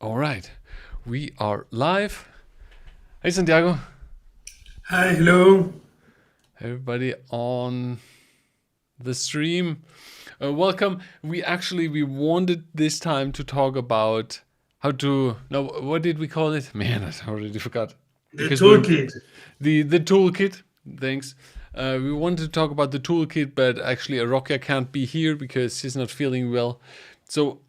All right, we are live. Hey, Santiago. Hi, hello. Everybody on the stream. Welcome. We wanted this time to talk about how to. No, what did we call it? Man, I already forgot. The Because we're toolkit. the toolkit. Thanks. We wanted to talk about the toolkit, but actually, Arockia can't be here because she's not feeling well. So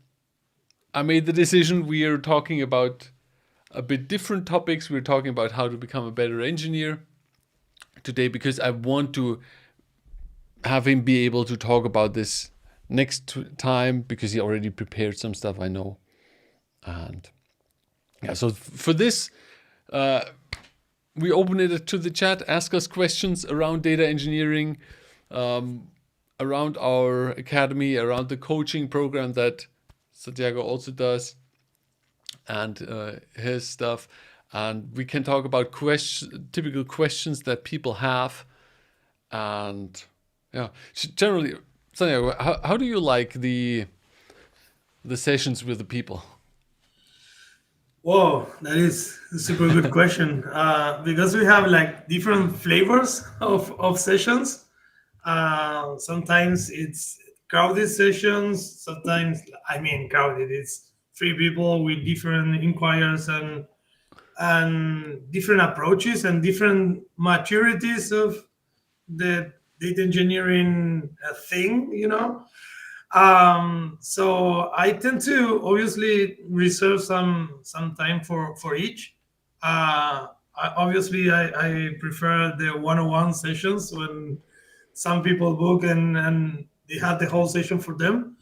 I made the decision. We are talking about a bit different topics. We're talking about how to become a better engineer today because I want to have him be able to talk about this next time because he already prepared some stuff I know. And yeah, so for this, uh, we open it to the chat. Ask us questions around data engineering, around our academy, around the coaching program that Santiago also does, and his stuff. And we can talk about typical questions that people have. And yeah, generally, Santiago, how do you like the sessions with the people? Whoa, that is a super good question. Because we have like different flavors of sessions. Sometimes it's crowded sessions. Sometimes, I mean, crowded. It's three people with different inquiries and different approaches and different maturities of the data engineering thing. So I tend to obviously reserve some time for each. Obviously, I prefer the one-on-one sessions when some people book and they have the whole session for them.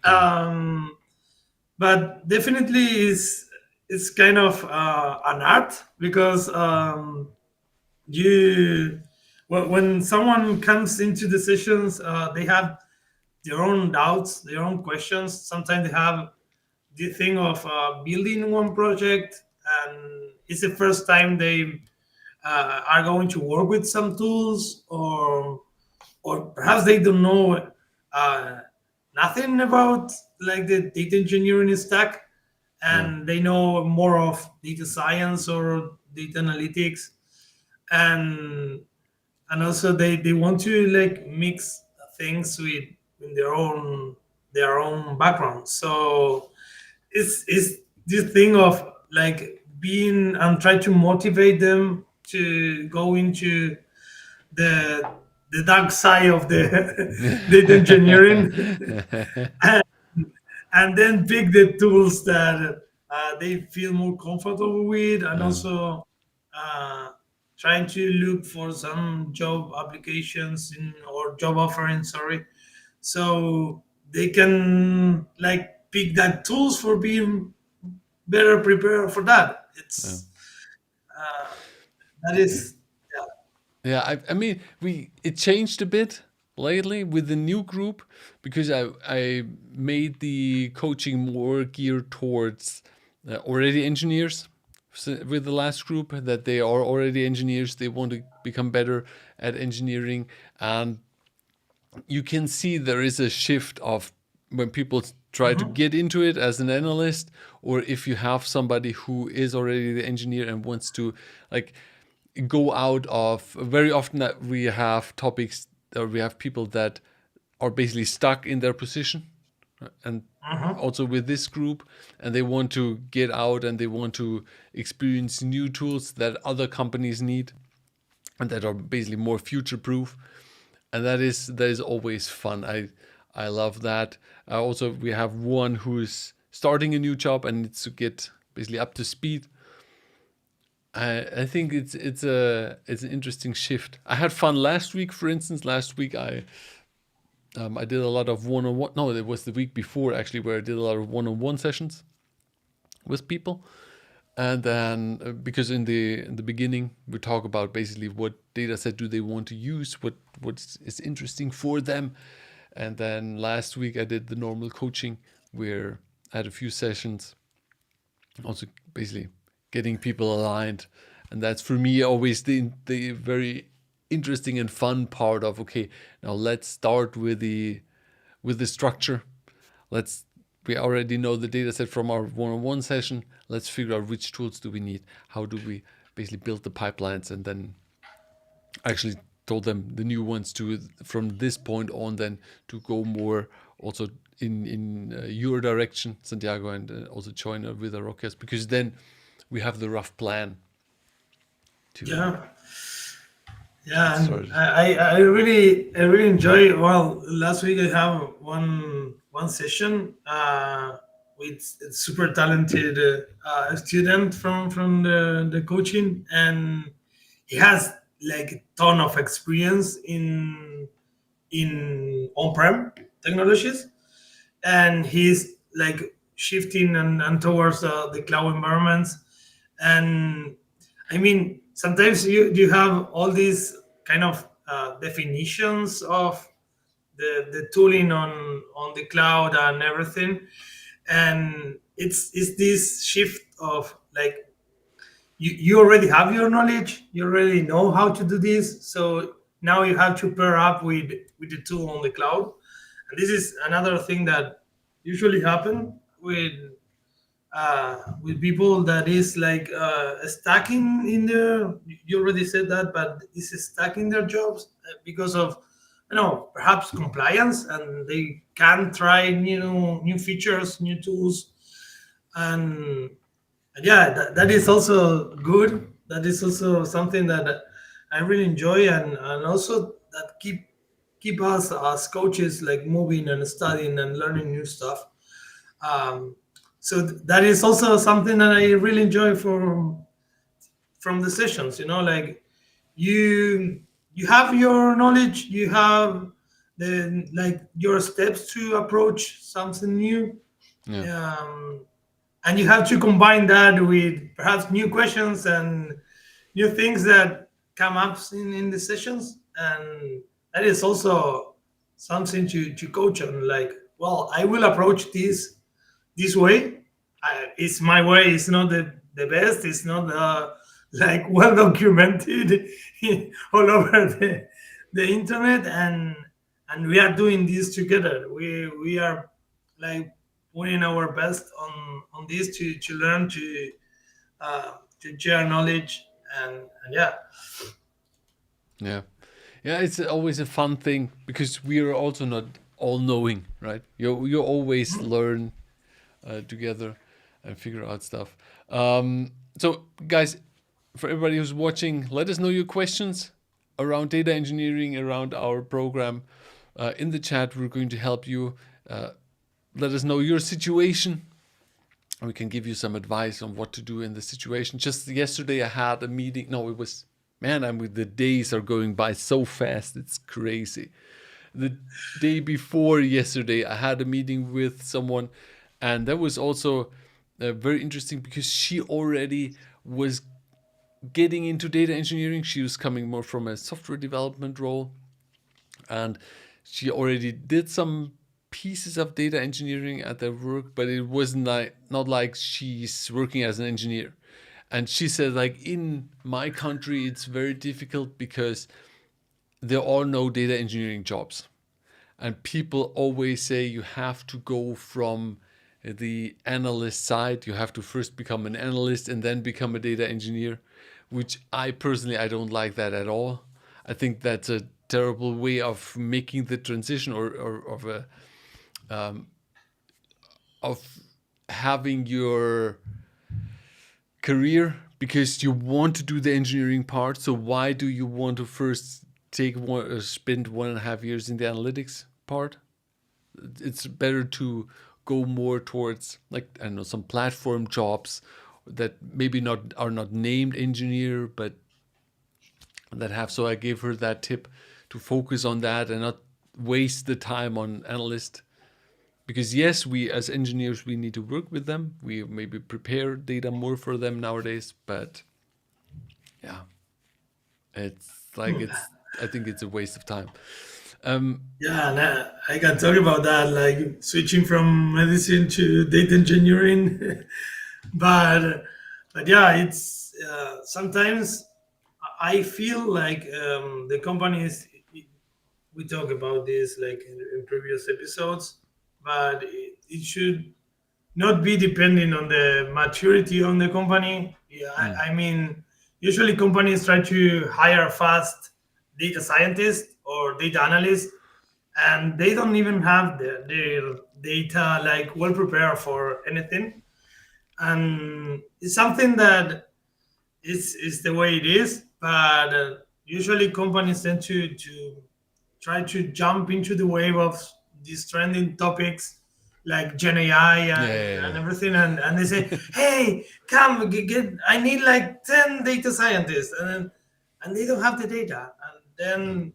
Um, but definitely it's kind of an art because you when someone comes into the sessions, they have their own doubts, their own questions. Sometimes they have the thing of building one project, and it's the first time they are going to work with some tools, or perhaps they don't know uh, nothing about like the data engineering stack, Yeah, and they know more of data science or data analytics, and also they want to like mix things with their own background. So it's this thing of like being and try to motivate them to go into the the dark side of the data engineering and, and then pick the tools that they feel more comfortable with, and yeah, also uh, trying to look for some job applications or job offerings, sorry, so they can like pick that tools for being better prepared for that. yeah. It's that is yeah. Yeah, I mean, we it changed a bit lately with the new group because I made the coaching more geared towards already engineers. With the last group, that they are already engineers, they want to become better at engineering, and you can see there is a shift of when people try to Mhm. get into it as an analyst, or if you have somebody who is already the engineer and wants to like go out of. Very often that we have topics or we have people that are basically stuck in their position, and Mhm. also with this group, and they want to get out and they want to experience new tools that other companies need and that are basically more future proof, and that is always fun. I love that. Also, we have one who's starting a new job and needs to get basically up to speed. I think it's an interesting shift. I had fun last week, for instance. Last week I did a lot of one on one. No, it was the week before actually, where I did a lot of one on one sessions with people. And then because in the beginning we talk about basically what data set do they want to use, what is interesting for them, and then last week I did the normal coaching where I had a few sessions, also basically getting people aligned, and that's for me always the very interesting and fun part of, okay, now let's start with the structure. Let's we already know the data set from our one-on-one session. Let's figure out which tools do we need. How do we basically build the pipelines, and then actually told them the new ones to from this point on then to go more also in your direction, Santiago, and also join with Arockias, because then we have the rough plan to Yeah, yeah, get and started. I really enjoy. Well, last week I have one session with a super talented student from the coaching, and he has like a ton of experience in on-prem technologies, and he's like shifting and towards the cloud environments. And I mean, sometimes you have all these kind of definitions of the tooling on the cloud and everything, and it's this shift of like you already have your knowledge, you already know how to do this, so now you have to pair up with the tool on the cloud. And this is another thing that usually happen with people that is like stacking in their, you already said that, but is stuck in their jobs because of, perhaps compliance, and they can try new features, new tools. And yeah, that is also good. That is also something that I really enjoy, and also that keep us as coaches like moving and studying and learning new stuff. um, so that is also something that I really enjoy from the sessions. Like you you have your knowledge, you have the like your steps to approach something new, Yeah, um, and you have to combine that with perhaps new questions and new things that come up in the sessions. And that is also something to coach on, like, well, I will approach this way. It's my way. It's not the best. It's not like well documented all over the internet, and we are doing this together. We are like putting our best on this to learn to share knowledge, and yeah. yeah, yeah. It's always a fun thing because we are also not all knowing, right? You always learn together and figure out stuff. So, guys, for everybody who's watching, let us know your questions around data engineering, around our program. In the chat, we're going to help you. Let us know your situation. We can give you some advice on what to do in the situation. Just yesterday, I had a meeting. No, it was, man, the days are going by so fast. It's crazy. The day before yesterday, I had a meeting with someone, and that was also very interesting because she already was getting into data engineering. She was coming more from a software development role, and she already did some pieces of data engineering at their work, but it wasn't like not like she's working as an engineer. And she said, like, in my country, it's very difficult because there are no data engineering jobs. And people always say you have to go from the analyst side. You have to first become an analyst and then become a data engineer, which I personally, I don't like that at all. I think that's a terrible way of making the transition, or of a of having your career, because you want to do the engineering part. So why do you want to first spend 1.5 years in the analytics part? It's better to go more towards, like, I don't know, some platform jobs that maybe not are not named engineer, but that have. So I gave her that tip to focus on that and not waste the time on analyst. Because yes, we as engineers, we need to work with them. We maybe prepare data more for them nowadays, but yeah, it's like I think it's a waste of time. Yeah, and I can talk about that, like switching from medicine to data engineering. but yeah, it's sometimes I feel like the companies, we talk about this like in previous episodes, but it should not be depending on the maturity on the company. Yeah, Mm. I mean, usually companies try to hire fast data scientists or data analysts, and they don't even have their data like well prepared for anything. And it's something that is the way it is. But usually companies tend to try to jump into the wave of these trending topics like Gen AI and Yeah, everything, and they say, "Hey, come get, I need like 10 data scientists," and they don't have the data, and then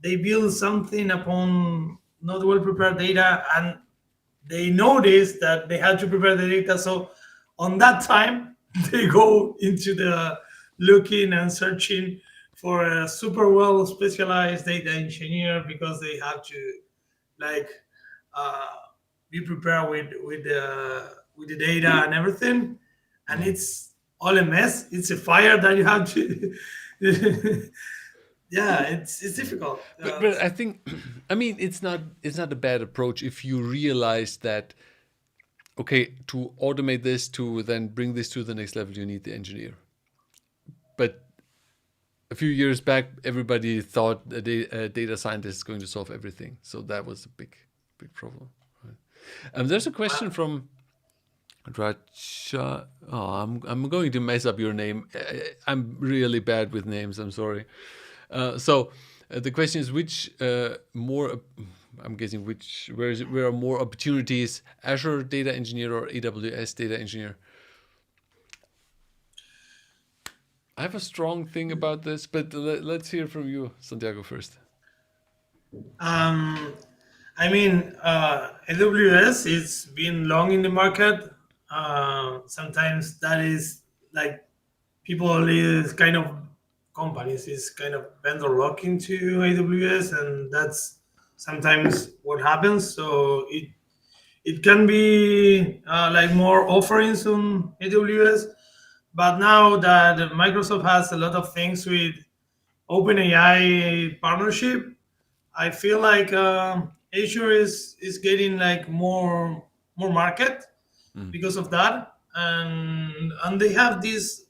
they build something upon not well prepared data, and they notice that they had to prepare the data. So on that time, they go into the looking and searching for a super well specialized data engineer because they have to like uh, be prepared with the data and everything. And yeah. it's all a mess. It's a fire that you have to. Yeah, it's difficult. But I think, I mean, it's not a bad approach if you realize that, okay, to automate this, to then bring this to the next level, you need the engineer. But a few years back, everybody thought a data scientist is going to solve everything. So that was a big problem. Right? There's a question from Racha. Oh, I'm going to mess up your name. I'm really bad with names. I'm sorry. The question is, which more? I'm guessing where are more opportunities? Azure data engineer or AWS data engineer? I have a strong thing about this, but let's hear from you, Santiago, first. Um, I mean, AWS it's been long in the market. Sometimes that is like people is kind of companies is kind of vendor locking to AWS, and that's sometimes what happens. So it can be like more offerings on AWS, but now that Microsoft has a lot of things with OpenAI partnership, I feel like Azure is getting like more market Mm. because of that, and they have this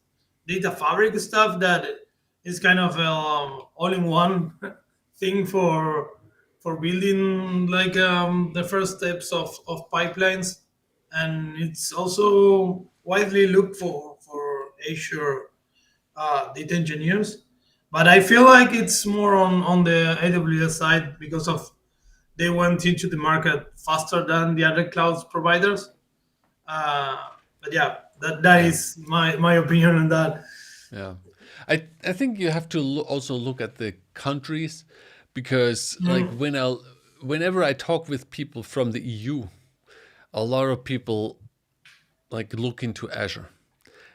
data fabric stuff that is kind of all in one thing for building like the first steps of pipelines, and it's also widely looked for Azure data engineers. But I feel like it's more on the AWS side because of they went into the market faster than the other cloud providers. Uh, but yeah, that Yeah, is my opinion on that. yeah. I think you have to also look at the countries, because like whenever I talk with people from the EU, a lot of people like look into Azure.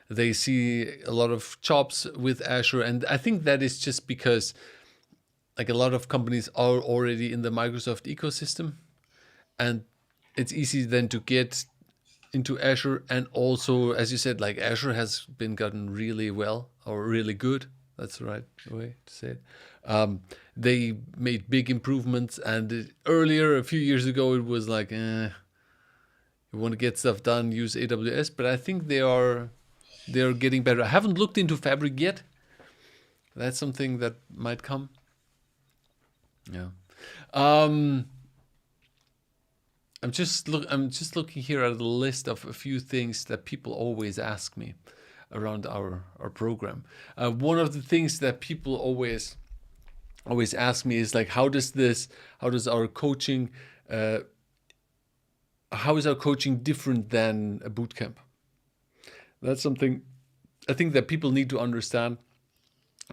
They see a lot of jobs with Azure, and I think that is just because like a lot of companies are already in the Microsoft ecosystem, and it's easy then to get into Azure. And also, as you said, like Azure has been gotten really well or really good. That's the right way to say it. They made big improvements, and earlier, a few years ago, it was like, you want to get stuff done, use AWS. But I think they are getting better. I haven't looked into Fabric yet. That's something that might come. Yeah. Um, I'm just looking here at a list of a few things that people always ask me around our program. One of the things that people always ask me is like, how does our coaching, uh, how is our coaching different than a bootcamp? That's something I think that people need to understand.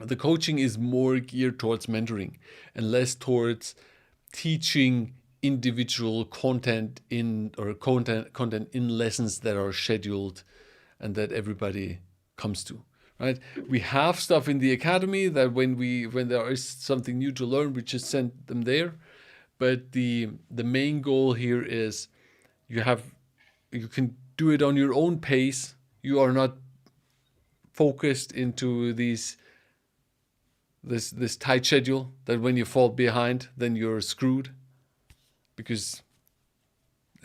The coaching is more geared towards mentoring and less towards teaching individual content in or content in lessons that are scheduled and that everybody comes to, right? We have stuff in the academy that when there is something new to learn, we just send them there. But the main goal here is you have you can do it on your own pace. You are not focused into this tight schedule that when you fall behind, then you're screwed, because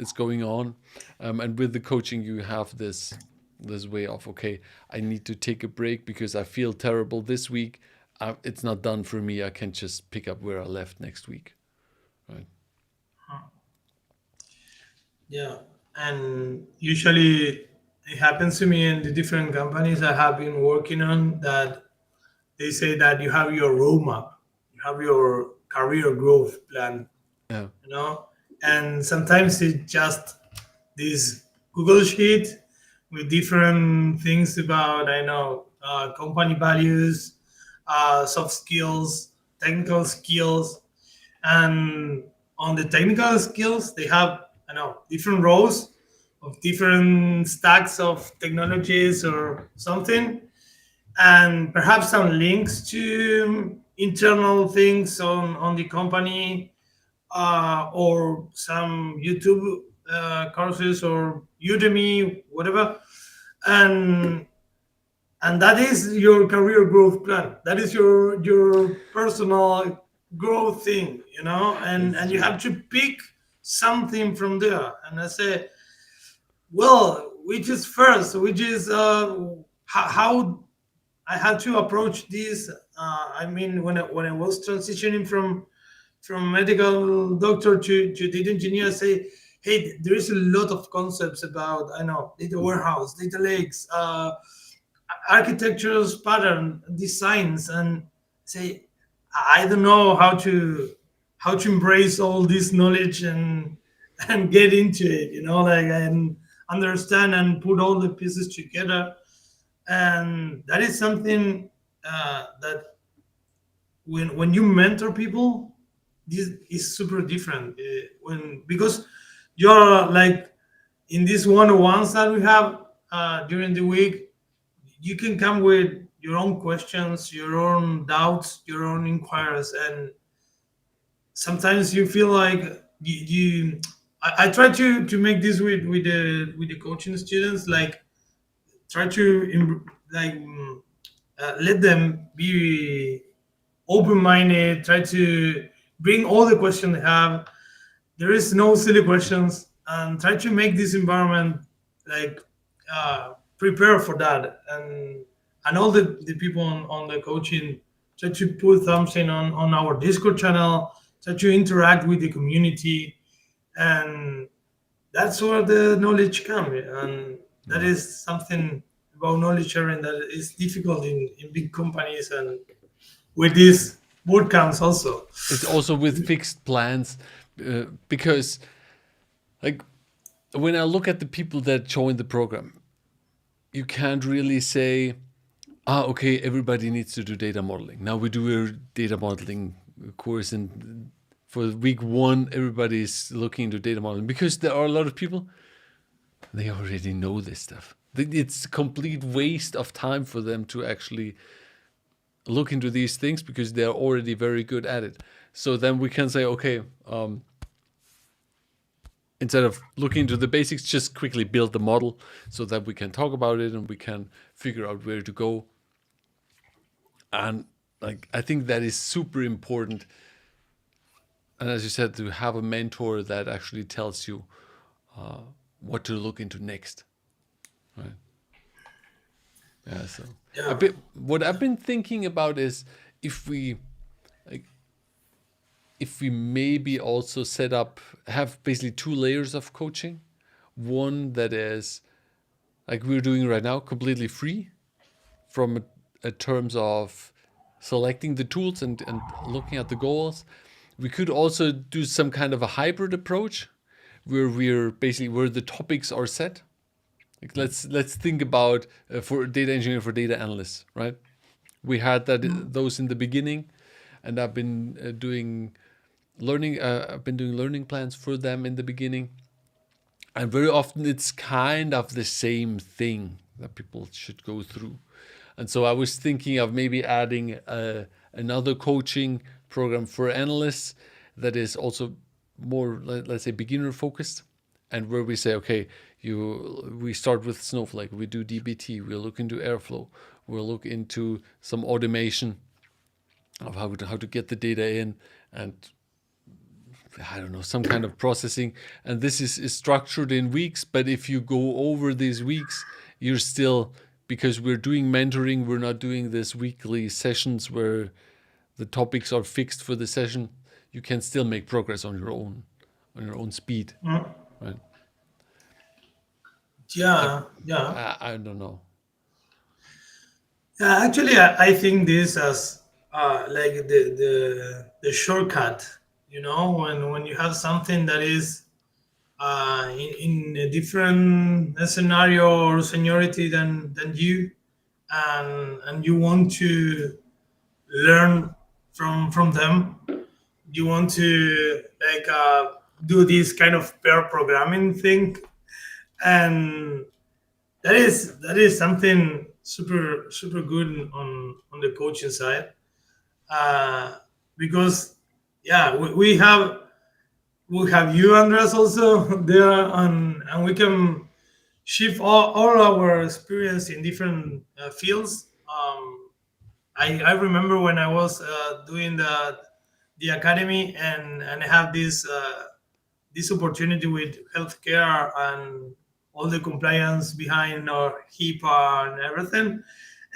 is going on, and with the coaching you have this way of, okay, I need to take a break because I feel terrible this week. It's not done for me. I can just pick up where I left next week, right? Yeah, and usually it happens to me in the different companies I have been working on that they say that you have your roadmap, you have your career growth plan, Yeah. you know, and sometimes it's just this Google sheet with different things about, I know, company values, soft skills, technical skills, and on the technical skills they have, I know, different rows of different stacks of technologies or something, and perhaps some links to internal things on the company, or some YouTube courses or Udemy, whatever, and that is your career growth plan. That is your personal growth thing, you know, That's and you true. have to pick something from there. And I say, well, which is first? Which is how I had to approach this. I mean, when I was transitioning from medical doctor to data engineer, I say, hey, there is a lot of concepts about, I know, data warehouse, data lakes, architectures, pattern, designs, and say, I don't know how to embrace all this knowledge and get into it, you know, like, and understand and put all the pieces together. And that is something that when you mentor people, this is super different. When because you're like in these one-on-ones that we have during the week, you can come with your own questions, your own doubts, your own inquiries, and sometimes you feel like I try to make this with the coaching students, like try to let them be open-minded, try to bring all the questions they have. There is no silly questions, and try to make this environment like prepare for that. And all the people on the coaching try to put something on our Discord channel, try to interact with the community, and that's where the knowledge comes. And that Yeah. is something about knowledge sharing that is difficult in big companies and with these bootcamps also. It's also with fixed plans, because like when I look at the people that join the program, you can't really say, okay, everybody needs to do data modeling. Now we do a data modeling course, and for week one, everybody's looking into data modeling because there are a lot of people, they already know this stuff. It's a complete waste of time for them to actually look into these things because they're already very good at it. So then we can say, okay, instead of looking into the basics, just quickly build the model so that we can talk about it and we can figure out where to go. And like I think that is super important. And as you said, to have a mentor that actually tells you what to look into next, right? Yeah. So a Yeah. bit what I've been thinking about is if we like if we maybe also set up have basically two layers of coaching, one that is like we're doing right now, completely free from a terms of selecting the tools and looking at the goals. We could also do some kind of a hybrid approach where we're basically where the topics are set. Like let's think about for data engineering for data analysts, right? We had those in the beginning, and I've been doing learning. I've been doing learning plans for them in the beginning, and very often it's kind of the same thing that people should go through. And so I was thinking of maybe adding another coaching program for analysts that is also more, let's say, beginner focused, and where we say, okay, we start with Snowflake, we do DBT, we'll look into Airflow, we'll look into some automation of how to get the data in, and I don't know, some kind of processing, and this is structured in weeks. But if you go over these weeks, you're still, because we're doing mentoring, we're not doing this weekly sessions where the topics are fixed for the session. You can still make progress on your own speed, Mm. right? I, Yeah, yeah. I don't know. Yeah, actually, I think this as like the shortcut. You know, when you have something that is in a different scenario or seniority than you, and you want to learn from them. You want to like do this kind of pair programming thing, and that is something super good on the coaching side, uh, because yeah, we have you, Andreas, also there, and we can shift all our experience in different fields. I remember when I was doing the academy, and I have this opportunity with healthcare and all the compliance behind our HIPAA and everything.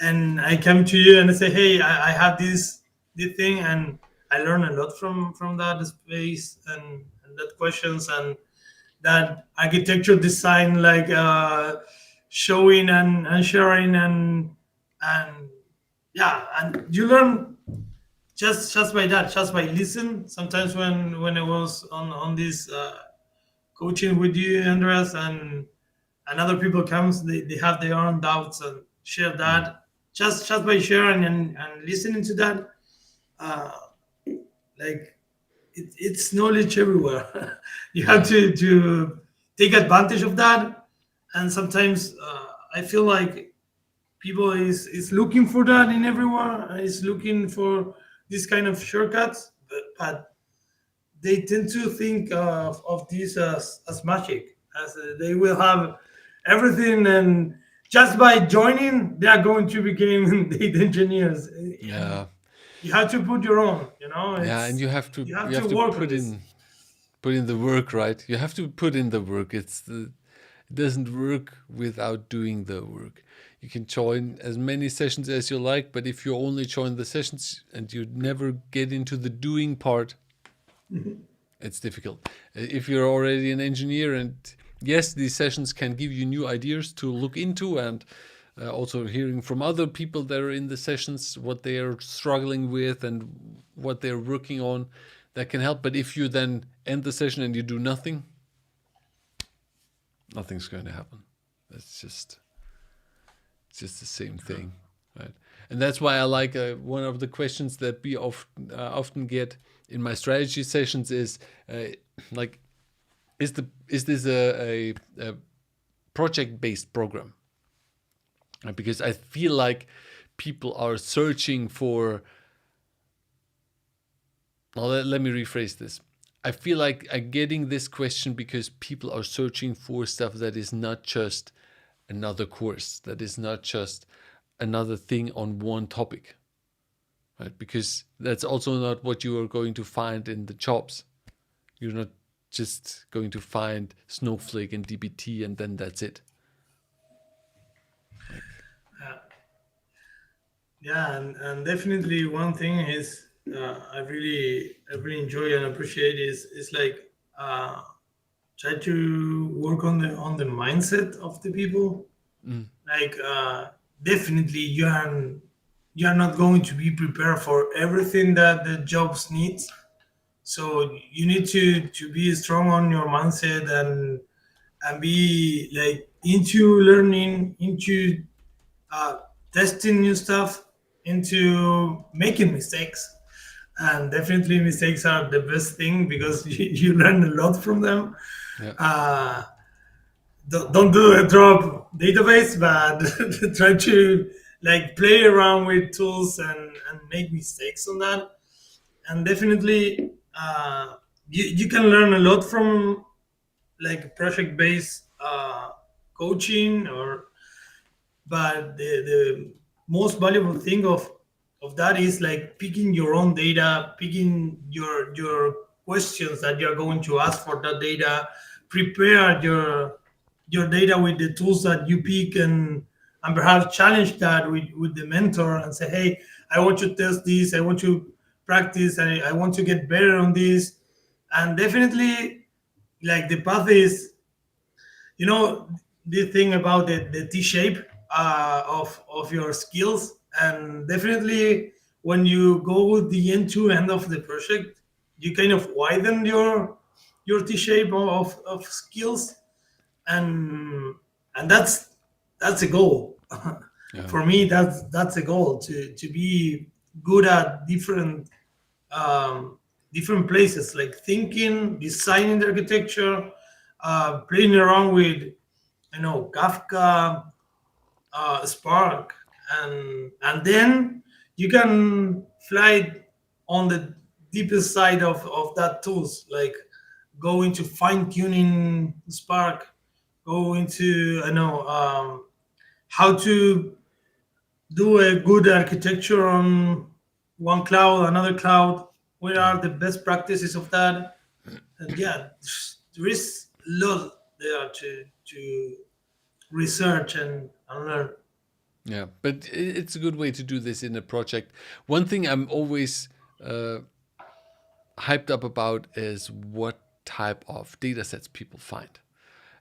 And I come to you and I say, hey, I have this thing, and I learn a lot from that space, and that questions, and that architecture design, like showing and sharing, and yeah, and you learn just by that, just by listen. Sometimes when I was on this coaching with you, Andreas, and other people comes, they have their own doubts and share Mm. that, just by sharing and listening to that, uh, like it's knowledge everywhere. You have Yeah, to take advantage of that, and sometimes I feel like people is looking for that in everyone, is looking for this kind of shortcuts, but they tend to think of this as magic, as they will have everything, and just by joining they are going to become data engineers. And yeah, you have to put your own, yeah. And it's you have you to have to work on this. put in the work, right? You have to put in the work. It doesn't work without doing the work. You can join as many sessions as you like, but if you only join the sessions and you never get into the doing part, it's difficult. If you're already an engineer, and yes, these sessions can give you new ideas to look into, and also hearing from other people that are in the sessions what they are struggling with and what they're working on, that can help. But if you then end the session and you do nothing, nothing's going to happen. That's just it's just the same thing, right? And that's why I like one of the questions that we often get in my strategy sessions is like, is this a project based program? Because I feel like people are searching for. Now let me rephrase this. I feel like I'm getting this question because people are searching for stuff that is not just another course, that is not just another thing on one topic, right? Because that's also not what you are going to find in the jobs. You're not just going to find Snowflake and dbt and then that's it. Like, Yeah, and definitely one thing is I really enjoy and appreciate is like try to work on the mindset of the people. mm, Like definitely you are not going to be prepared for everything that the jobs needs. So you need to be strong on your mindset, and be like into learning, into uh, testing new stuff, into making mistakes. And definitely mistakes are the best thing because you learn a lot from them. yeah, uh, don't do a drop database, but try to like play around with tools, and make mistakes on that. And definitely you can learn a lot from like project based coaching, or but the most valuable thing of that is like picking your own data, picking your questions that you're going to ask for that data, prepare your data with the tools that you pick, and perhaps challenge that with the mentor and say, hey, I want to test this, I want to practice, I want to get better on this. And definitely, like, the path is, you know, the thing about the T shape of your skills. And definitely, when you go with the end to end of the project, you kind of widen your T shape of skills. And that's a goal. Yeah. For me, that's a goal, to be good at um, different places, like thinking, designing the architecture, playing around with, Kafka, Spark, and then you can fly on the deepest side of that tools, like go into fine tuning Spark, go into, how to do a good architecture on one cloud, another cloud. What Yeah. are the best practices of that? And yeah, there is a lot there to research and learn. Yeah, but it's a good way to do this in a project. One thing I'm always uh, hyped up about is what type of data sets people find.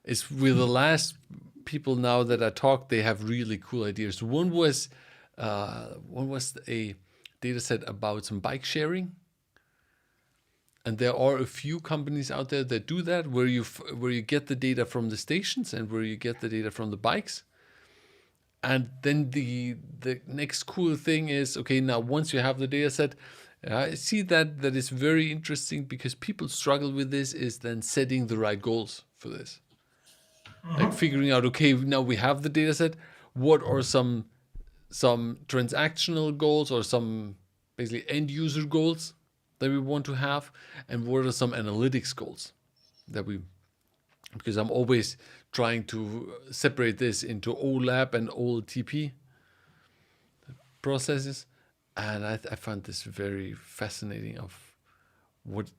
Is with the last people now that I talked, they have really cool ideas. One was a data set about some bike sharing, and there are a few companies out there that do that, where you get the data from the stations and where you get the data from the bikes. And then the next cool thing is, okay, now once you have the data set, I see that is very interesting, because people struggle with this, is then setting the right goals for this. Like figuring out, okay, now we have the data set, what are some transactional goals, or some basically end user goals that we want to have, and what are some analytics goals that we, because I'm always trying to separate this into OLAP and OLTP processes, and I found this very fascinating of what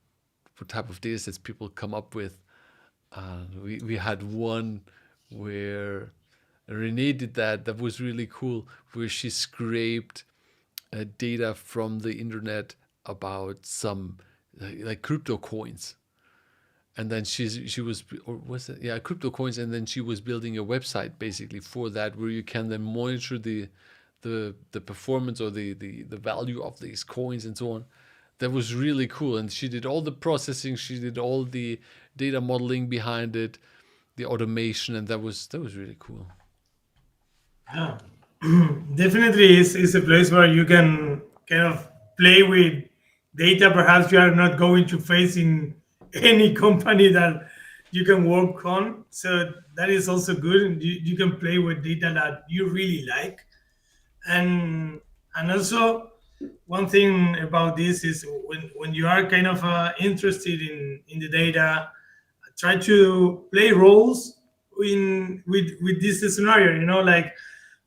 what type of data sets people come up with. We had one where Renee did that was really cool, where she scraped data from the internet about some like crypto coins, and then she was, or was it, yeah, crypto coins, and then she was building a website basically for that, where you can then monitor the performance, or the value of these coins and so on. That was really cool, and she did all the processing, she did all the data modeling behind it, the automation, and that was really cool. Yeah. Definitely is a place where you can kind of play with data perhaps you are not going to face in any company that you can work on. So that is also good. And you can play with data that you really like. And also, one thing about this is, when you are kind of interested in the data, try to play roles with this scenario, like,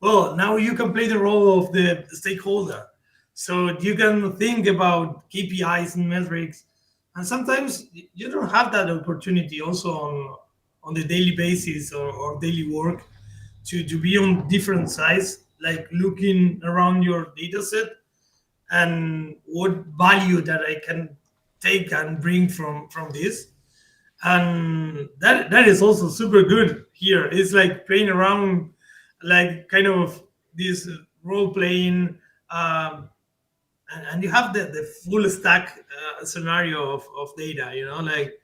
well, now you can play the role of the stakeholder, so you can think about KPIs and metrics. And sometimes you don't have that opportunity also on the daily basis, or daily work, to be on different sides, like looking around your data set, and what value that I can take and bring from this. And that is also super good here. It's like playing around, like kind of this role playing, and you have the full stack scenario of data, like,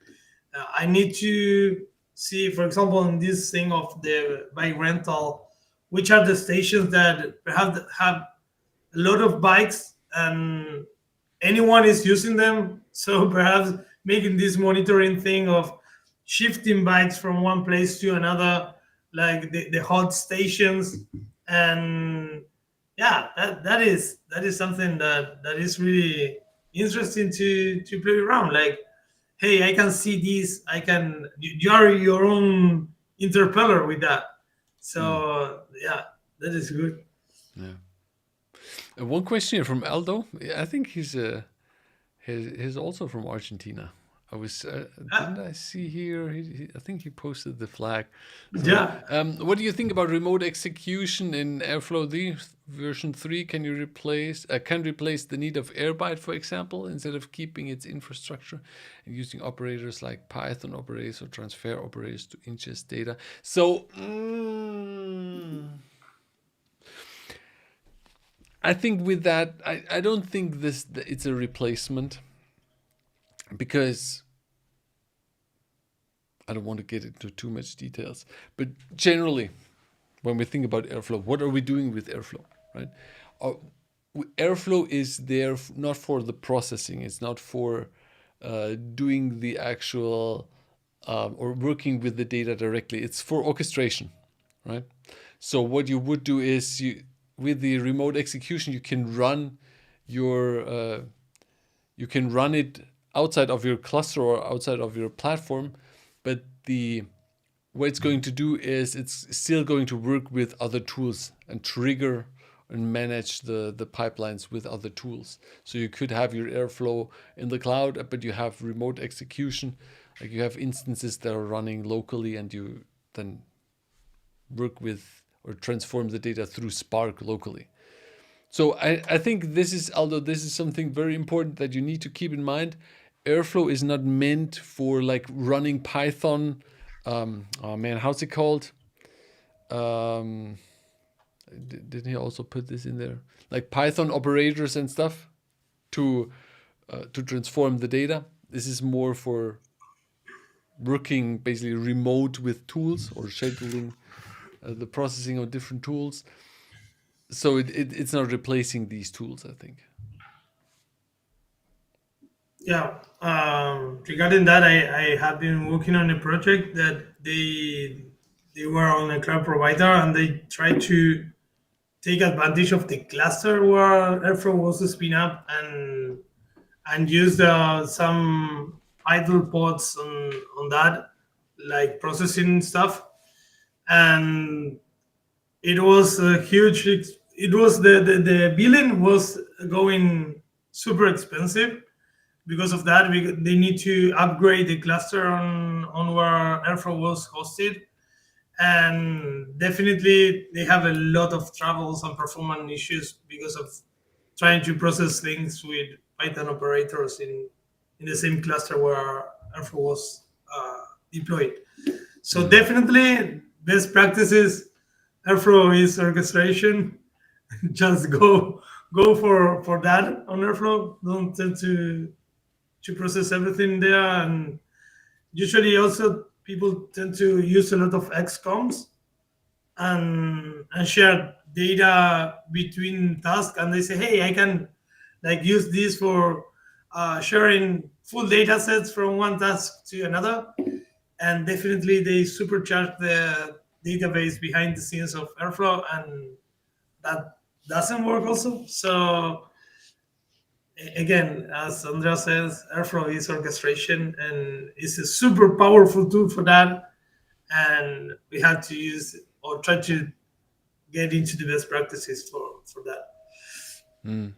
I need to see, for example, in this thing of the bike rental, which are the stations that perhaps have a lot of bikes, and anyone is using them. So perhaps making this monitoring thing of shifting bikes from one place to another, like the hot stations. And yeah, that is something that is really interesting to play around. Like, hey, I can see this, I can, you are your own interpeller with that. Mm, So yeah, that is good. yeah. One question here from Aldo. I think he's also from Argentina. I was Uh, didn't I see here? I think he posted the flag. Sorry. yeah, What do you think about remote execution in Airflow D version 3? Can you replace the need of Airbyte, for example, instead of keeping its infrastructure and using operators like Python operators or transfer operators to ingest data? So I think with that, I don't think it's a replacement because I don't want to get into too much details, but generally, when we think about Airflow, what are we doing with Airflow, right? Uh, Airflow is there not for the processing. It's not for doing the actual or working with the data directly. It's for orchestration, right? So what you would do is with the remote execution, your you can run it outside of your cluster or outside of your platform, but the what it's going to do is it's still going to work with other tools and trigger and manage the pipelines with other tools. So you could have your Airflow in the cloud, but you have remote execution. Like you have instances that are running locally and you then work with or transform the data through Spark locally. So I think this is, although this is something very important that you need to keep in mind, Airflow is not meant for like running Python. Oh man, how's it called? Um, didn't he also put this in there? Like Python operators and stuff to transform the data. This is more for working basically remote with tools or scheduling the processing of different tools. So it's not replacing these tools, I think. yeah. Regarding that, I have been working on a project that they were on a cloud provider and they tried to take advantage of the cluster where Airflow was spin up and used some idle pods on that, like processing stuff. And it was a huge, it was the billing was going super expensive. Because of that, they need to upgrade the cluster on where Airflow was hosted, and definitely they have a lot of troubles and performance issues because of trying to process things with Python operators in the same cluster where Airflow was deployed. So Mm. definitely best practices. Airflow is orchestration. Just go for that on Airflow. Don't tend to process everything there, and usually also people tend to use a lot of XComs and share data between tasks, and they say, hey, I can like use this for sharing full data sets from one task to another. And definitely they supercharge the database behind the scenes of Airflow, and that doesn't work also. So again, as Andreas says, Airflow is orchestration and it's a super powerful tool for that. And we have to use or try to get into the best practices for that. Mm.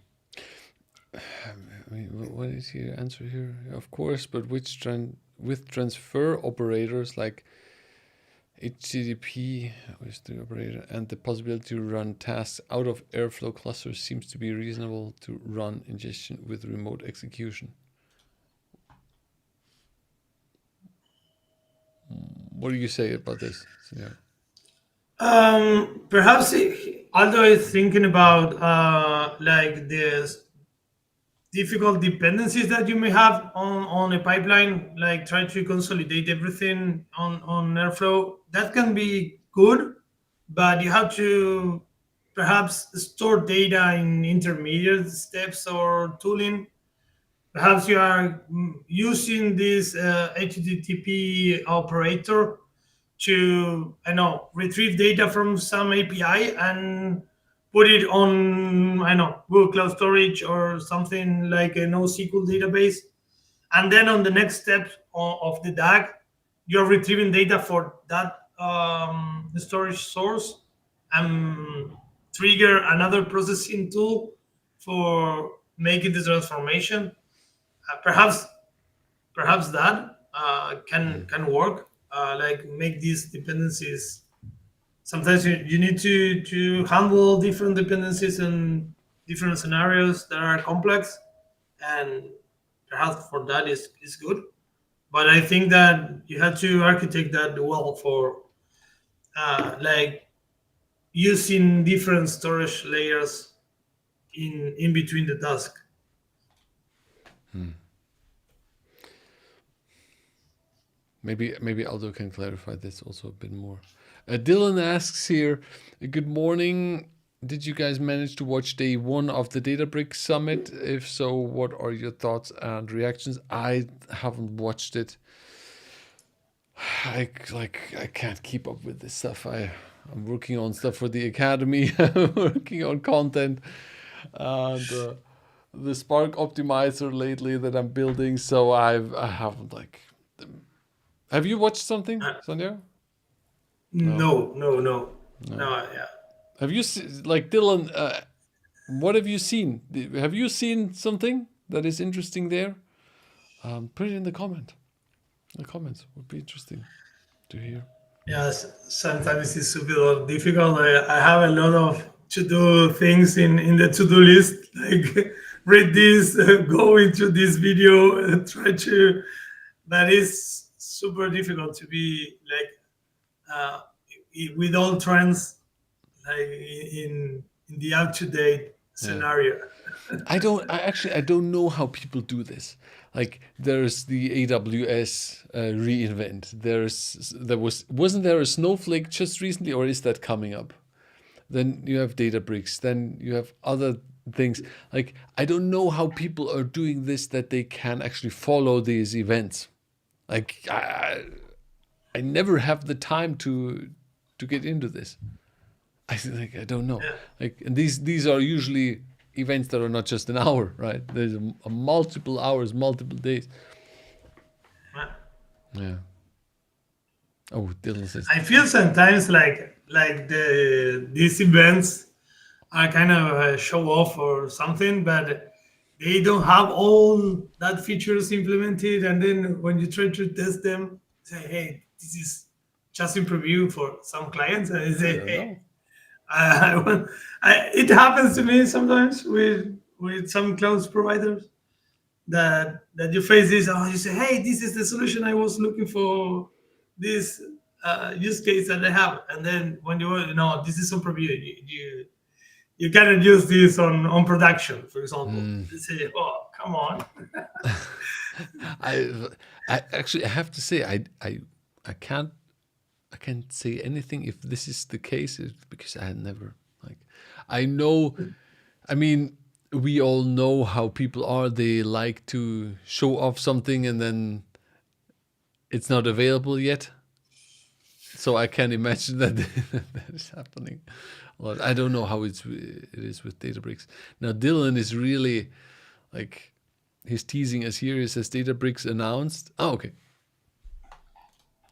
I mean, what is your answer here? Of course, but with transfer operators like HTTP with the operator and the possibility to run tasks out of Airflow clusters seems to be reasonable to run ingestion with remote execution. What do you say about this scenario? Perhaps Aldo is thinking about like the difficult dependencies that you may have on a pipeline, like try to consolidate everything on Airflow. That can be good, but you have to perhaps store data in intermediate steps or tooling. Perhaps you are using this HTTP operator to, I know, retrieve data from some API and put it on, I know, Google Cloud Storage or something like a NoSQL database. And then on the next step of the DAG, you're retrieving data for that storage source and trigger another processing tool for making the transformation. Perhaps perhaps that can work. Like make these dependencies. Sometimes you need to handle different dependencies and different scenarios that are complex, and perhaps for that is good. But I think that you have to architect that well for like using different storage layers in between the task. Maybe Aldo can clarify this also a bit more. Dylan asks here, good morning. Did you guys manage to watch day one of the Databricks Summit? If so, what are your thoughts and reactions? I haven't watched it. I can't keep up with this stuff. I'm working on stuff for the academy. I'm working on content and the Spark optimizer lately that I'm building. So I haven't like. Have you watched something, Uh, Sonia? No, no. Yeah. Have you like Dylan? What have you seen? Have you seen something that is interesting there? Put it in the comment. The comments would be interesting to hear. Yes, sometimes it's a bit difficult. I have a lot of to do things in the to do list, like read this, go into this video, try to. That is super difficult to be like uh, with all trends, like in the up to date Yeah. scenario. I don't know how people do this. Like there's the AWS reinvent. Wasn't there a Snowflake just recently, or is that coming up? Then you have Databricks. Then you have other things. Like I don't know how people are doing this that they can actually follow these events. Like I never have the time to get into this. I don't know. Yeah. Like and these are usually events that are not just an hour, right? There's a multiple hours, multiple days. Yeah. Oh, Dylan says. I feel sometimes like these events are kind of a show off or something, but they don't have all that features implemented. And then when you try to test them, say, hey, this is just in preview for some clients, and they I say, don't hey, know. it happens to me sometimes with some cloud providers that you face this. Oh, you say, hey, this is the solution I was looking for. This use case that I have, and then when you this is on preview. You cannot use this on production, for example. Mm. They say, oh, come on. I I actually I have to say I can't say anything if this is the case because I had never like I know I mean we all know how people are. They like to show off something and then it's not available yet. So I can imagine that that is happening. Well, I don't know how it is with Databricks. Now Dylan is really like he's teasing us here. He says Databricks announced. Oh, okay.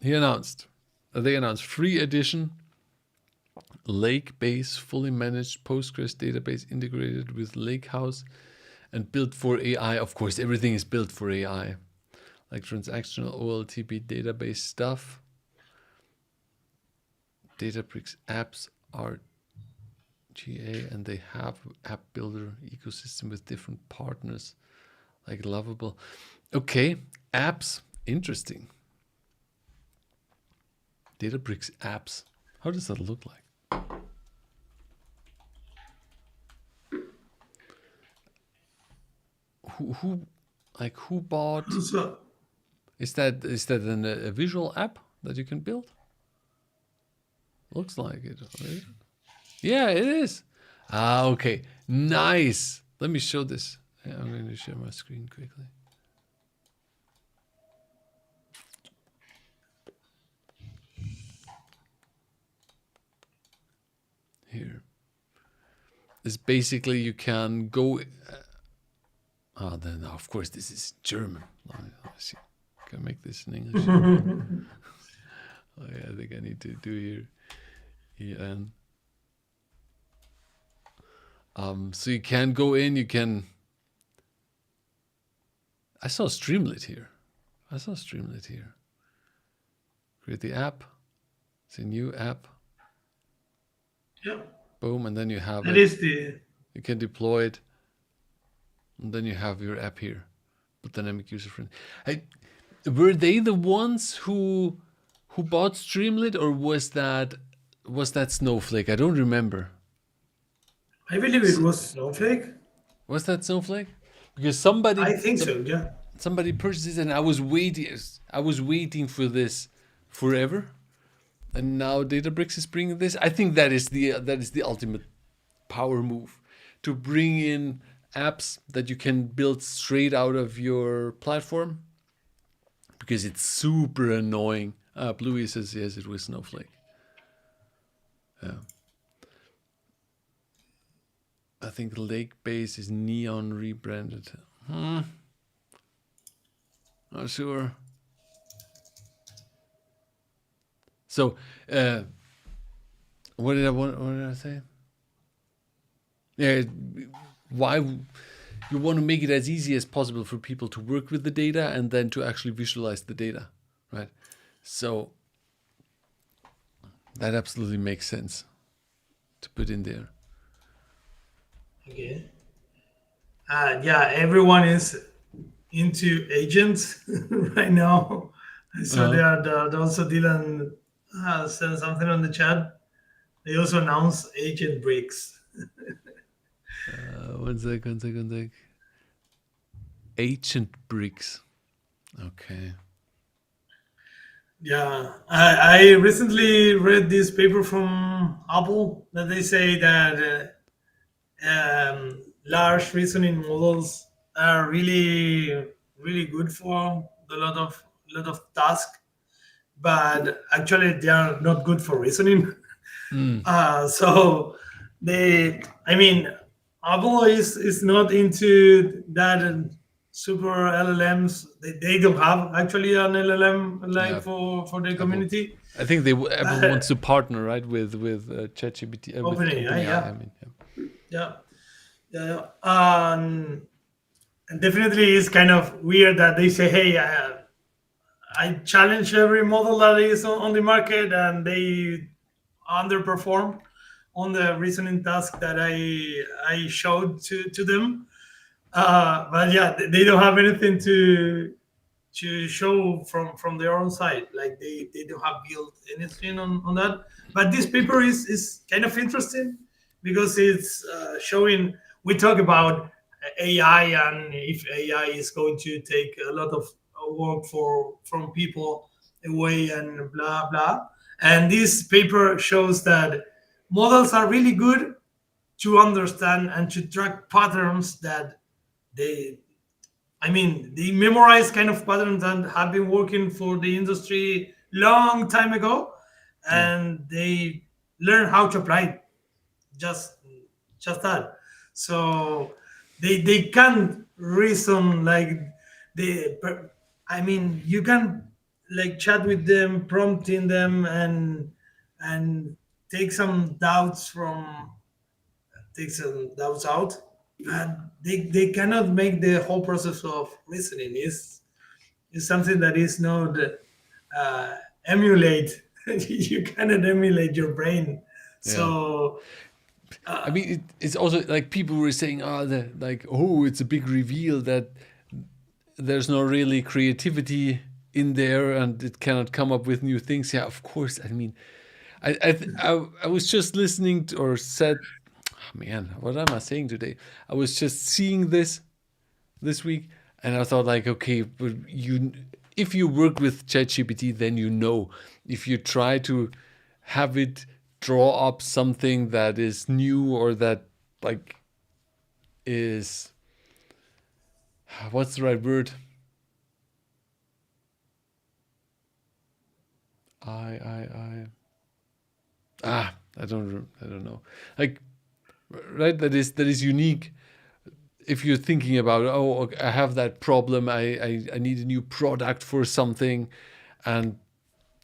He announced. They announced free edition, lake-based, fully managed Postgres database integrated with Lakehouse and built for AI. Of course, everything is built for AI, like transactional OLTP database stuff. Databricks apps are GA and they have app builder ecosystem with different partners like Lovable. Okay, apps, interesting. Databricks apps. How does that look like? Who bought? So, Is that a visual app that you can build? Looks like it. Right? Yeah, it is. Ah, okay, nice. Let me show this. Yeah, I'm going to share my screen quickly. Here. It's basically you can go. Then of course this is German. Let me see. Can I make this in English? Oh, yeah, I think I need to do here. EN. So you can go in. You can. I saw Streamlit here. I saw Streamlit here. Create the app. It's a new app. Yeah, Boom, and then you have that it. is the. You can deploy it, and then you have your app here. But dynamic user friendly. Were they the ones who bought Streamlit, or was that Snowflake? I don't remember. I believe it was Snowflake. Was that Snowflake? Because I think so. Yeah. somebody purchased it, and I was waiting for this forever, and now Databricks is bringing this. I think that is the ultimate power move, to bring in apps that you can build straight out of your platform, because it's super annoying. Bluey says yes, it was Snowflake. Yeah. I think Lake Base is Neon rebranded. Not sure. So, what did I say? Yeah, why you want to make it as easy as possible for people to work with the data and then to actually visualize the data, right? So that absolutely makes sense to put in there. Okay. Yeah, everyone is into agents right now. So Uh-huh. they also Dylan sent something on the chat. They also announced agent bricks. One sec. Ancient bricks. Okay. Yeah, I recently read this paper from Apple that they say that large reasoning models are really good for a lot of tasks, but actually they are not good for reasoning. Mm. So I mean, Apple is not into that super LLMs. They don't have actually an LLM like Yeah. for their Apple. community. I think Apple wants But to partner, right, with ChatGPT, with OpenAI, OpenAI. yeah, I mean, yeah, yeah, yeah. And definitely it's kind of weird that they say, hey, I challenge every model that is on the market, and they underperform on the reasoning task that I showed to them. But yeah, they don't have anything to show from their own side. Like they don't have built anything on that. But this paper is kind of interesting because it's showing. We talk about AI, and if AI is going to take a lot of work from people away and blah blah. And this paper shows that models are really good to understand and to track patterns that they they memorize kind of patterns that have been working for the industry long time ago, yeah, and they learn how to apply it. Just just that. So they can reason like they. You can like chat with them, prompting them, and take some doubts from take some doubts out. And they cannot make the whole process of listening is something that is not emulate. You cannot emulate your brain. yeah. So I mean, it's also like people were saying, it's a big reveal that there's no really creativity in there, and it cannot come up with new things. Yeah, of course. I mean, I was just listening to, or said, oh, man, what am I saying today? I was just seeing this week, and I thought like, okay, but if you work with ChatGPT, then you know. If you try to have it draw up something that is new, or that like is, what's the right word? I I don't know. Like, right, that is unique. If you're thinking about, oh, okay, I have that problem, I need a new product for something, and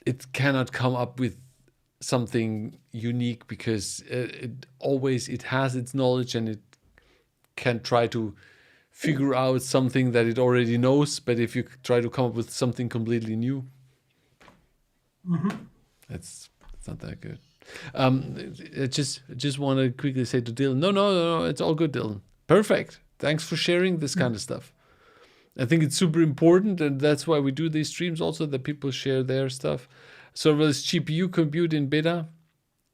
it cannot come up with something unique, because it has its knowledge, and it can try to figure out something that it already knows. But if you try to come up with something completely new, it's not that good. I just want to quickly say to Dylan, no, it's all good, Dylan. Perfect. Thanks for sharing this kind of stuff. I think it's super important, and that's why we do these streams also, that people share their stuff. Serverless GPU compute in beta.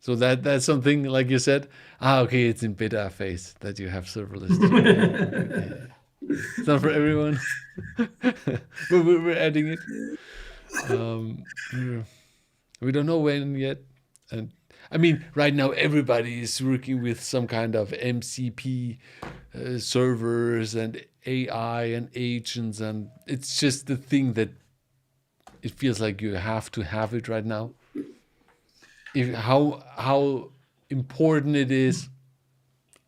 So that's something, like you said, okay, it's in beta phase that you have serverless GPU compute. Yeah. It's not for everyone, but we're adding it. Um, we don't know when yet. And I mean, right now everybody is working with some kind of MCP servers and AI and agents, and it's just the thing that it feels like you have to have it right now. If how important it is,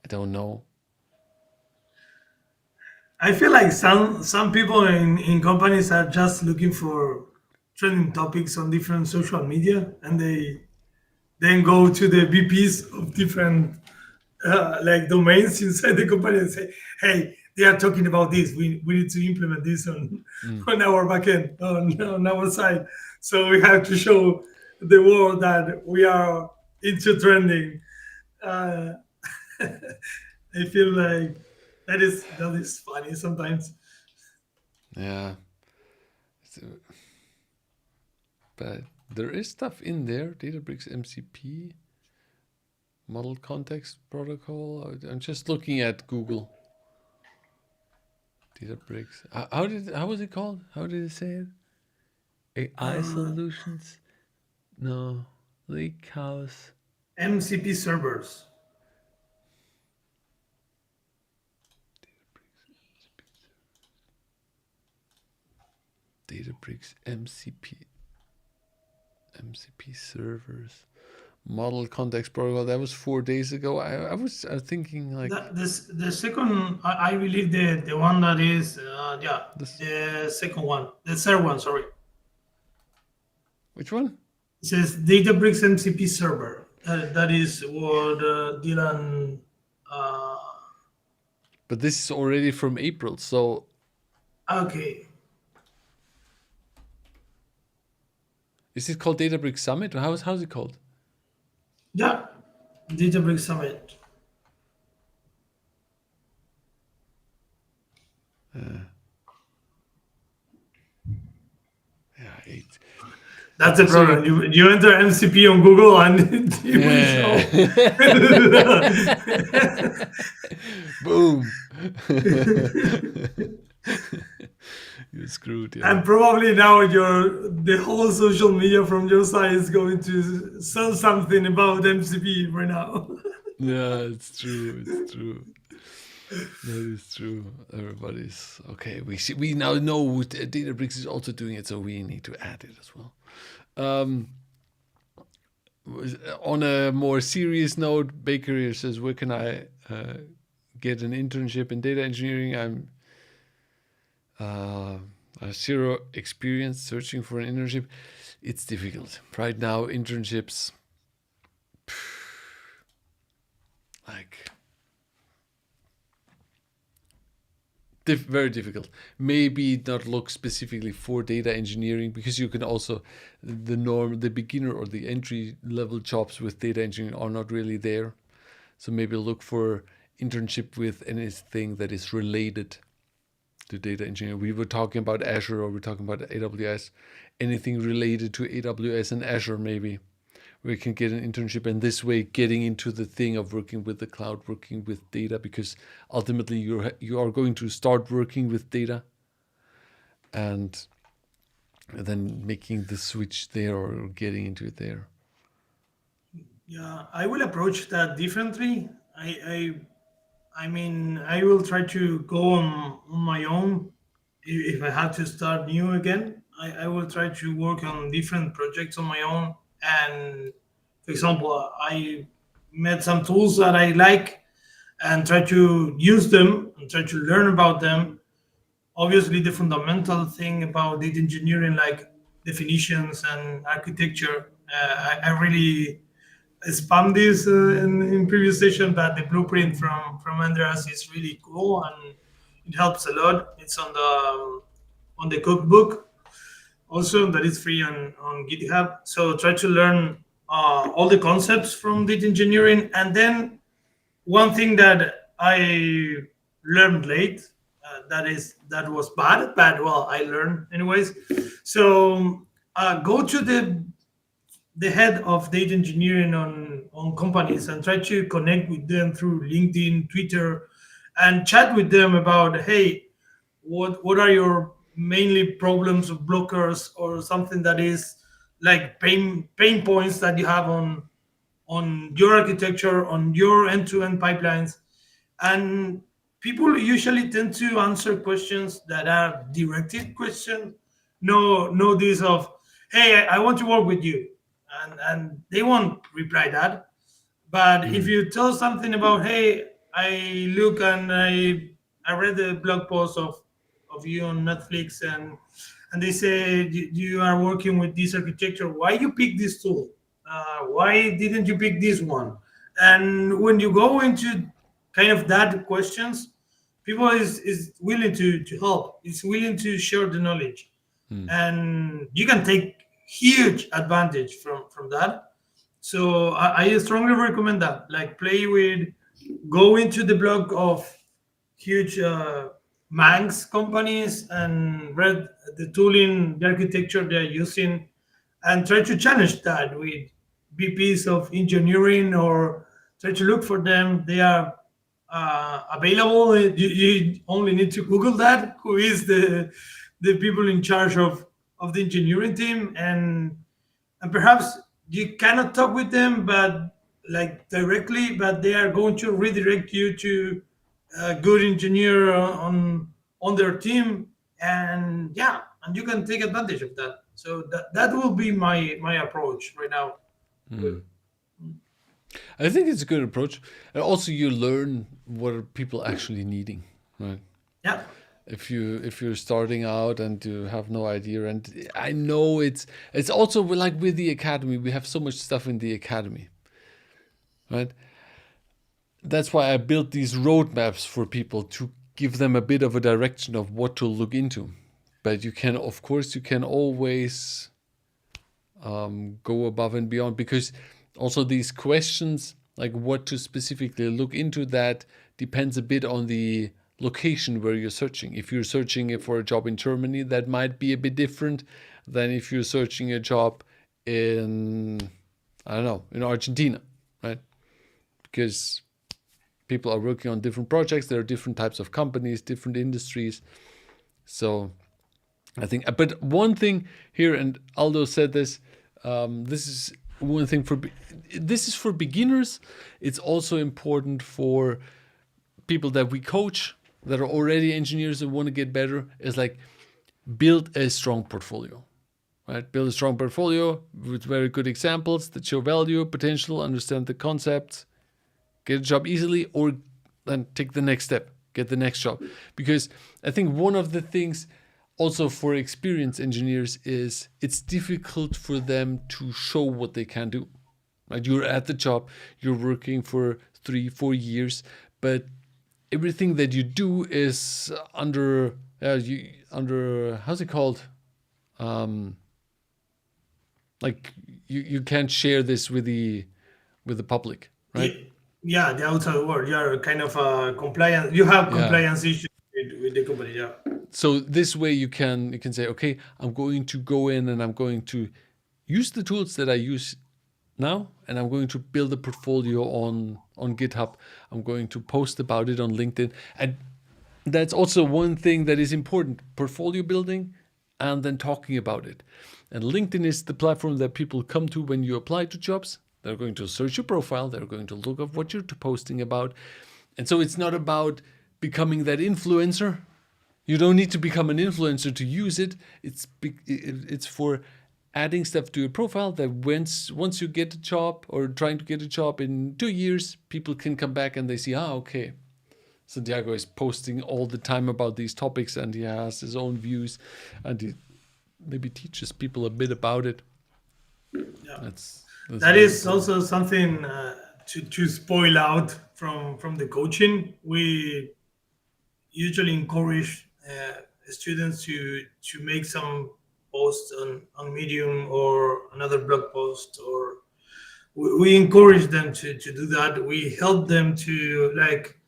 I don't know. I feel like some people in companies are just looking for trending topics on different social media, and they then go to the VPs of different like domains inside the company and say, "Hey, they are talking about this. We need to implement this on Mm. on our backend on our side. So we have to show the world that we are into trending." Uh, I feel like that is funny sometimes. Yeah, so, but there is stuff in there. Databricks MCP model context protocol. I'm just looking at Google. Databricks. How was it called? How did it say it? AI Uh, solutions? No, Lake House. MCP servers. Databricks MCP servers model context protocol. That was 4 days ago. I was thinking like The second, I believe the one that is this. the second one, the third one. Sorry, Which one? it says Databricks MCP server. That is what Dylan. Uh, But this is already from April. So okay, is it called Databricks Summit? Or how's it called? yeah, Databricks Summit. Yeah, eight. That's the So problem. You enter MCP on Google and it will show. boom. You're screwed, yeah. And probably now the whole social media from your side is going to sell something about MCP right now. Yeah, it's true. It's true. That is true. Everybody's okay. We now know Databricks is also doing it, so we need to add it as well. Um, on a more serious note, Baker here says, "Where can I get an internship in data engineering? I'm zero experience searching for an internship. It's difficult right now. Internships, like." Very difficult. Maybe not look specifically for data engineering, because you can also the beginner or the entry level jobs with data engineering are not really there. So maybe look for internship with anything that is related to data engineering. We were talking about Azure, or we're talking about AWS. Anything related to AWS and Azure, maybe we can get an internship, and this way getting into the thing of working with the cloud, working with data, because ultimately you are going to start working with data, and then making the switch there or getting into it there. Yeah, I will approach that differently. I mean, I will try to go on my own. If I have to start new again, I will try to work on different projects on my own. And for example, I met some tools that I like and try to use them and try to learn about them. Obviously, the fundamental thing about data engineering, like definitions and architecture, I really spam this in previous session, that the blueprint from Andreas is really cool, and It helps a lot. It's on the cookbook also that is free on GitHub. So try to learn all the concepts from data engineering, and then one thing that I learned late, that was bad. Well, I learned anyways. So go to the head of data engineering on companies and try to connect with them through LinkedIn, Twitter, and chat with them about, hey, what are your mainly problems or blockers or something that is like pain points that you have on your architecture, on your end-to-end pipelines. And people usually tend to answer questions that are directed questions. No this of, hey, I want to work with you, and they won't reply that. But if Mm. you tell something about, hey, I look and I read the blog post of you on Netflix, and they say you are working with this architecture. Why you pick this tool? Why didn't you pick this one? And when you go into kind of that questions, people is willing to help. Is willing to share the knowledge, Mm. and you can take huge advantage from that. So I strongly recommend that. Like play with, go into the blog of huge Manx companies and read the tooling, the architecture they're using, and try to challenge that with VPs of engineering, or try to look for them. They are available. You only need to Google that. Who is the people in charge of the engineering team, and perhaps you cannot talk with them but like directly, but they are going to redirect you to a good engineer on their team. And yeah, and you can take advantage of that. So that will be my approach right now. Mm. I think it's a good approach, and also you learn what are people actually needing, right? Yeah, If you're starting out and you have no idea, and I know it's also like with the academy, we have so much stuff in the academy, right? That's why I built these roadmaps for people to give them a bit of a direction of what to look into. But you can, of course, you can always go above and beyond, because also these questions, like what to specifically look into, that depends a bit on the location where you're searching. If you're searching for a job in Germany, that might be a bit different than if you're searching a job in, I don't know, in Argentina, right? Because people are working on different projects, there are different types of companies, different industries. So I think, but one thing here, and Aldo said this, this is one thing for, this is for beginners. It's also important for people that we coach that are already engineers and want to get better. Is like build a strong portfolio, right? Build a strong portfolio with very good examples that show value, potential, understand the concepts, get a job easily, or then take the next step, get the next job. Because I think one of the things also for experienced engineers is it's difficult for them to show what they can do. Right? You're at the job, you're working for 3-4 years, but everything that you do is under how's it called? Um, like you can't share this with the public, yeah, right? yeah, the outside world. You're kind of compliance. You have Yeah. compliance issues with the company. Yeah, So this way you can say, okay, I'm going to go in and I'm going to use the tools that I use now, and I'm going to build a portfolio on GitHub. I'm going to post about it on LinkedIn. And that's also one thing that is important: portfolio building and then talking about it. And LinkedIn is the platform that people come to when you apply to jobs. They're going to search your profile, they're going to look up what you're posting about. And so it's not about becoming that influencer. You don't need to become an influencer to use it. It's for adding stuff to your profile that once you get a job or trying to get a job in 2 years, people can come back and they see, okay, Santiago is posting all the time about these topics and he has his own views, and he maybe teaches people a bit about it. yeah. That's That very is important. also something to spoil out from the coaching. We usually encourage students to make some posts on Medium or another blog post, or we encourage them to do that. We help them to like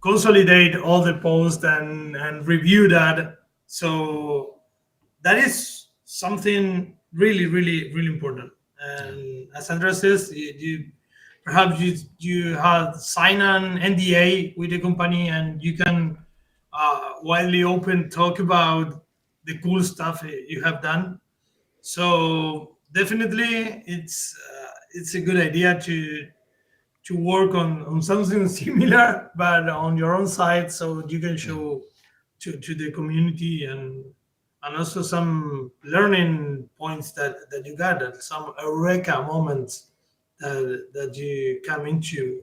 consolidate all the posts and review that. So that is something really, really, really important. Yeah. And as Andreas says, you perhaps you have signed an NDA with the company, and you can widely open talk about the cool stuff you have done. So definitely, it's a good idea to work on something similar, but on your own side, so you can Yeah. show to the community, and also some learning points that you got, and some eureka moments that you come into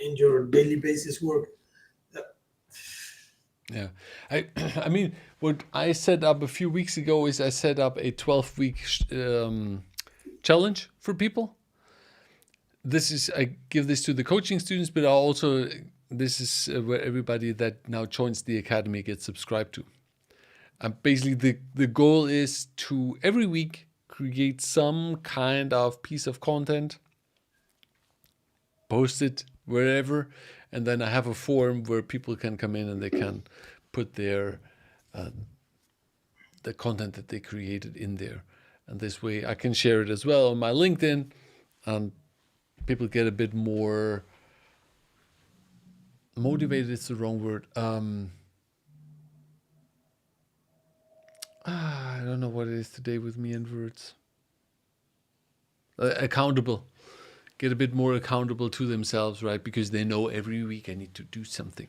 in your daily basis work. Yeah. I I mean, what I set up a few weeks ago is I set up a 12-week challenge for people. This is I give this to the coaching students, but I also this is where everybody that now joins the academy gets subscribed to. And basically, the goal is to every week create some kind of piece of content, post it wherever, and then I have a form where people can come in and they can put their the content that they created in there. And this way, I can share it as well on my LinkedIn, and people get a bit more motivated. It's the wrong word. I don't know what it is today with me and words. Accountable. Get a bit more accountable to themselves, right? Because they know every week I need to do something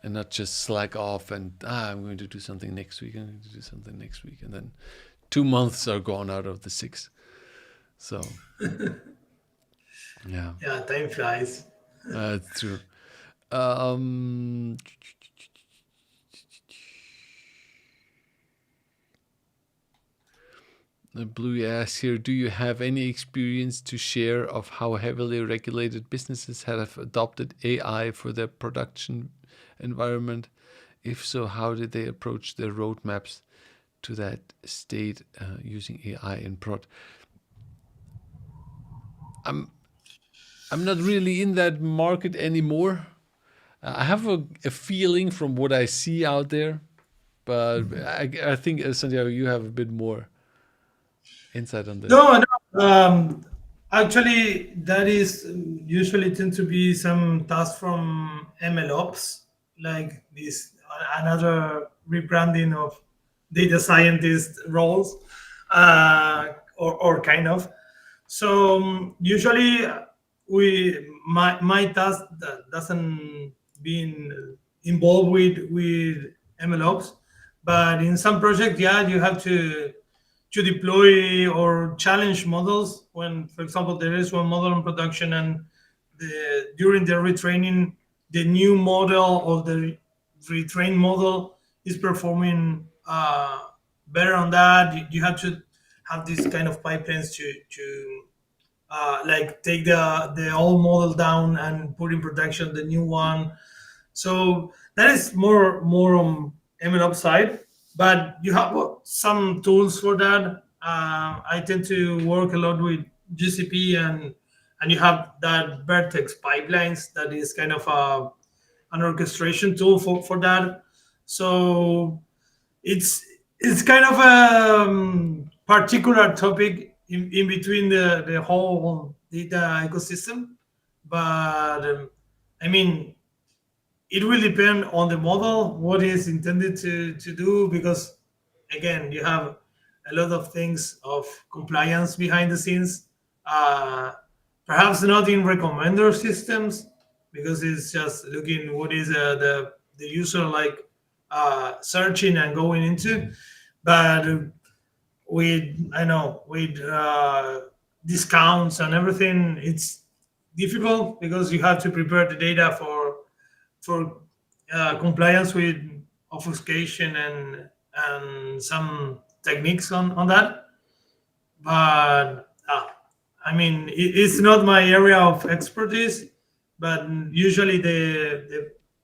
and not just slack off and I'm going to do something next week. I'm going to do something next week, and then 2 months are gone out of the 6. So yeah, Yeah, time flies. it's true. Um, the Blue asks here, do you have any experience to share of how heavily regulated businesses have adopted AI for their production environment? If so, how did they approach their roadmaps to that state using AI in prod? I'm I'm not really in that market anymore. I have a feeling from what I see out there, but I think Santiago, you have a bit more insight on this. No, no. Actually, that is usually tend to be some task from ML ops, like this another rebranding of data scientist roles, or kind of. So usually my task that doesn't been involved with ML ops, but in some projects, yeah, you have to deploy or challenge models when, for example, there is one model in production, and during the retraining, the new model or the retrained model is performing better on that. You have to have these kind of pipelines to like take the old model down and put in production the new one. So that is more on ML side, but you have some tools for that. I tend to work a lot with GCP, and you have that Vertex pipelines that is kind of an orchestration tool for that. So it's kind of a particular topic in between the whole data ecosystem, but I mean it will depend on the model what is intended to do, because again you have a lot of things of compliance behind the scenes, uh, perhaps not in recommender systems, because it's just looking what is the user like searching and going into, but with I know with discounts and everything, it's difficult because you have to prepare the data for compliance with obfuscation and some techniques on that. But I mean, it's not my area of expertise. But usually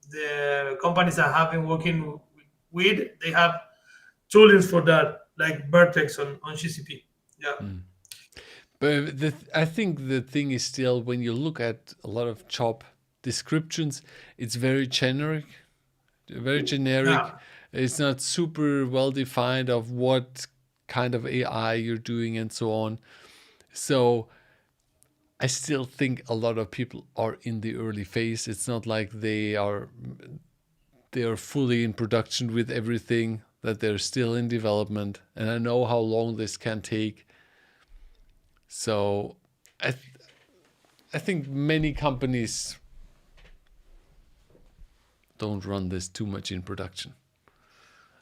the companies I have been working with, they have toolings for that, like Vertex on GCP. Yeah. But I think the thing is still when you look at a lot of job descriptions, it's very generic, very generic. Yeah. It's not super well defined of what kind of AI you're doing and so on. So I still think a lot of people are in the early phase. It's not like they are fully in production with everything, that they're still in development. And I know how long this can take. So I I think many companies don't run this too much in production.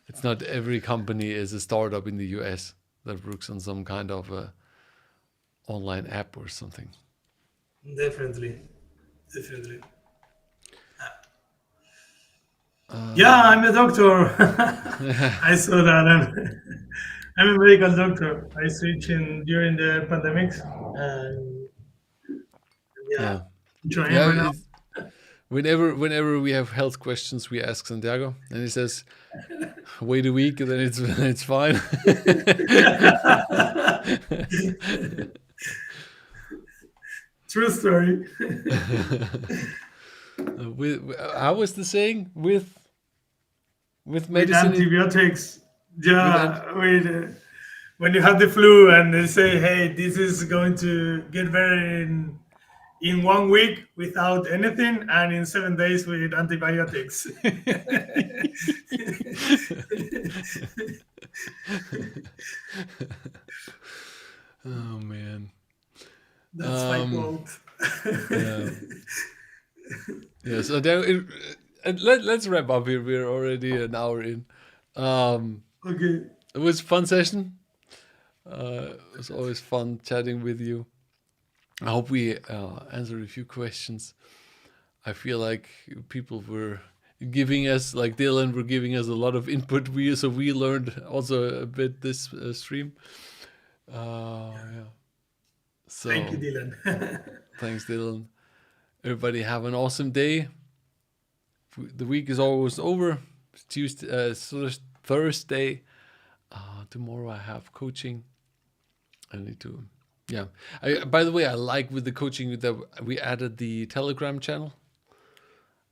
It's not every company is a startup in the US that works on some kind of a online app or something. Definitely. Definitely. Yeah, I'm a doctor. I saw that. I'm a medical doctor. I switched in during the pandemics, and yeah, Yeah. enjoying Yeah, right now. whenever we have health questions, we ask Santiago, and he says, "Wait a week, and then it's fine." True story. How was the saying with With medicine? antibiotics, With yeah, with when you have the flu and they say, "Hey, this is going to get better in 1 week without anything, and in 7 days with antibiotics." Oh man. That's my Um. quote. Yeah. Yeah. So then let's wrap up here. We're already an hour in. Um. Okay. It was a fun session. It was always fun chatting with you. I hope we answered a few questions. I feel like people were giving us, like Dylan, were giving us a lot of input. We learned also a bit this stream. Yeah. Thank you, So Dylan. thanks, Dylan. Everybody have an awesome day. The week is almost over. It's Tuesday, Thursday. Tomorrow I have coaching. I need to. Yeah. By the way, I like with the coaching that we added the Telegram channel.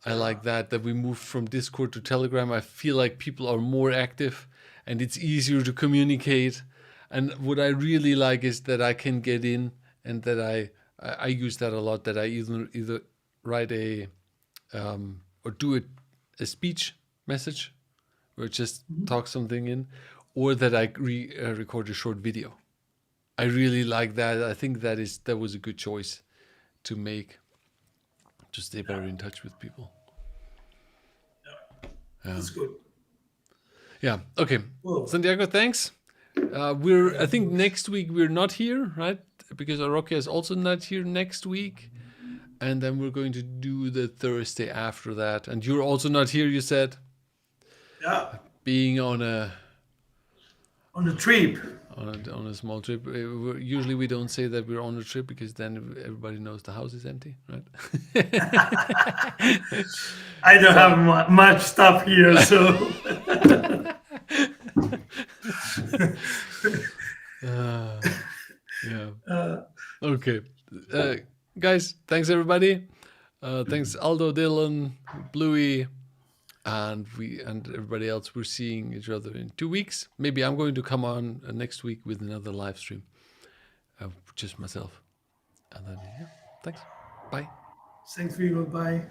I like that we moved from Discord to Telegram. I feel like people are more active and it's easier to communicate. And what I really like is that I can get in and that I use that a lot. That I either write or do a speech message or just talk something in, or that I record a short video. I really like that. I think that was a good choice to make to stay better in touch with people. Yeah. That's good. Yeah. Okay. Well, Santiago, thanks. I think next week we're not here, right? Because Arockia is also not here next week. And then we're going to do the Thursday after that. And you're also not here, you said, yeah, being on a on the trip. on a small trip. Usually we don't say that we're on a trip because then everybody knows the house is empty, right? I don't have much stuff here, so Yeah. Okay. Guys, thanks everybody. Thanks Aldo, Dylan, Bluey, and everybody else. We're seeing each other in 2 weeks. Maybe I'm going to come on next week with another live stream, just myself. And then yeah, thanks. Bye. thanks for you. Bye.